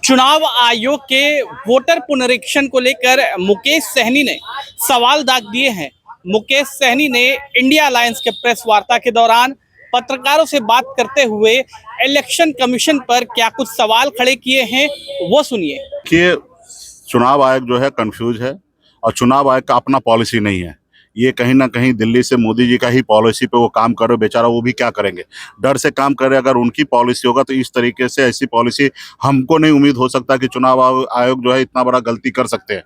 चुनाव आयोग के वोटर पुनरीक्षण को लेकर मुकेश सहनी ने सवाल दाग दिए हैं। मुकेश सहनी ने इंडिया अलायंस के प्रेस वार्ता के दौरान पत्रकारों से बात करते हुए इलेक्शन कमीशन पर क्या कुछ सवाल खड़े किए हैं, वो सुनिए। कि चुनाव आयोग जो है कंफ्यूज है और चुनाव आयोग का अपना पॉलिसी नहीं है। ये कहीं ना कहीं दिल्ली से मोदी जी का ही पॉलिसी पे वो काम कर रहे, बेचारा वो भी क्या करेंगे, डर से काम कर रहे। अगर उनकी पॉलिसी होगा तो इस तरीके से ऐसी पॉलिसी हमको नहीं उम्मीद हो सकता कि चुनाव आयोग जो है इतना बड़ा गलती कर सकते हैं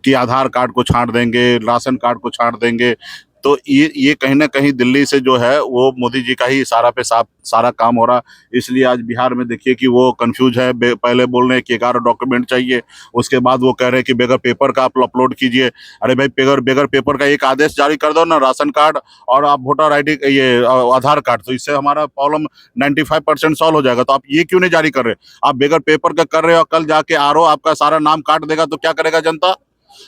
कि आधार कार्ड को छांट देंगे, राशन कार्ड को छांट देंगे। तो ये कहीं ना कहीं दिल्ली से जो है वो मोदी जी का ही इशारा पे सारा काम हो रहा। इसलिए आज बिहार में देखिए कि वो कंफ्यूज है। पहले बोल रहे हैं कि 11 डॉक्यूमेंट चाहिए, उसके बाद वो कह रहे हैं कि बगैर पेपर का आप अपलोड कीजिए। अरे भाई, बगैर पेपर का एक आदेश जारी कर दो ना, राशन कार्ड और आप वोटर ID, ये आधार कार्ड, तो इससे हमारा प्रॉब्लम 95% सॉल्व हो जाएगा। तो आप ये क्यों नहीं जारी कर रहे? आप बगैर पेपर का कर रहे हो, कल जाके RO आपका सारा नाम काट देगा तो क्या करेगा जनता?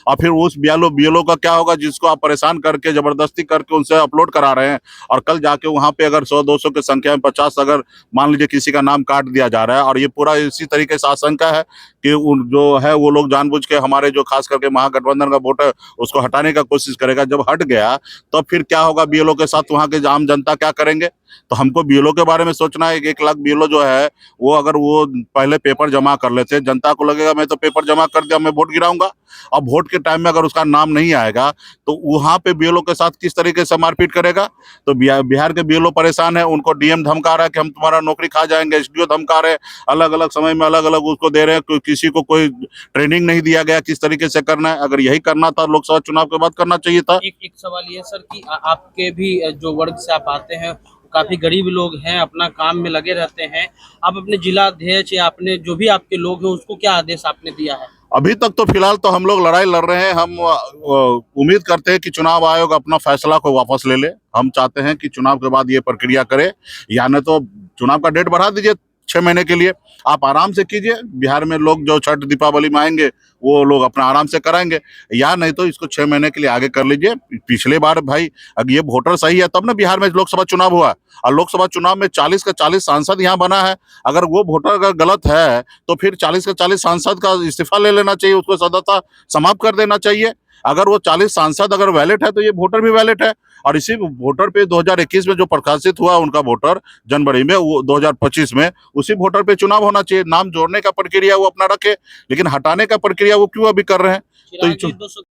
और फिर उस BLO का क्या होगा जिसको आप परेशान करके जबरदस्ती करके उनसे अपलोड करा रहे हैं, और कल जाके वहां पे अगर 100-200 की संख्या में 50 अगर मान लीजिए किसी का नाम काट दिया जा रहा है, और ये पूरा इसी तरीके से आशंका है कि जो है वो लोग जानबूझ के हमारे जो खास करके महागठबंधन का वोट है उसको हटाने का कोशिश करेगा। जब हट गया तो फिर क्या होगा, BLO के साथ वहाँ के आम जनता क्या करेंगे? तो हमको BLO के बारे में सोचना है। 1 लाख BLO जो है वो अगर वो पहले पेपर जमा कर लेते, जनता को लगेगा मैं तो पेपर जमा कर दिया, मैं वोट गिराऊंगा। अब वोट के टाइम में अगर उसका नाम नहीं आएगा तो वहां पे BLO के साथ किस तरीके से मारपीट करेगा? तो बिहार के BLO परेशान है, उनको DM धमका रहा है कि हम तुम्हारा नौकरी खा जाएंगे, SDO धमका रहे हैं, अलग अलग समय में अलग अलग उसको दे रहे हैं। किसी को कोई ट्रेनिंग नहीं दिया गया किस तरीके से करना है। अगर यही करना था लोकसभा चुनाव के बाद करना चाहिए था। एक सवाल ये सर कि आपके भी जो वर्ग से आप आते हैं, काफी गरीब लोग हैं, अपना काम में लगे रहते हैं। आप अपने जिला अध्यक्ष या अपने जो भी आपके लोग हैं उसको क्या आदेश आपने दिया है? अभी तक तो फिलहाल तो हम लोग लड़ाई लड़ रहे हैं। हम उम्मीद करते हैं कि चुनाव आयोग अपना फैसला को वापस ले ले। हम चाहते हैं कि चुनाव के बाद ये प्रक्रिया करे, या न तो चुनाव का डेट बढ़ा दीजिए 6 महीने के लिए। आप आराम से कीजिए, बिहार में लोग जो छठ दीपावली में आएंगे वो लोग अपना आराम से कराएंगे, या नहीं तो इसको 6 महीने के लिए आगे कर लीजिए। पिछले बार भाई अगर ये वोटर सही है तब ना बिहार में लोकसभा चुनाव हुआ, और लोकसभा चुनाव में 40 का 40 सांसद यहाँ बना है। अगर वो वोटर अगर गलत है तो फिर 40 का 40 सांसद का इस्तीफा ले लेना चाहिए, उसको सदस्यता समाप्त कर देना चाहिए। अगर वो 40 सांसद अगर वैलिड है तो ये वोटर भी वैलिड है। और इसी वोटर पे 2021 में जो प्रकाशित हुआ उनका वोटर जनवरी में, वो 2025 में उसी वोटर पे चुनाव होना चाहिए। नाम जोड़ने का प्रक्रिया वो अपना रखे, लेकिन हटाने का प्रक्रिया वो क्यों अभी कर रहे हैं? तो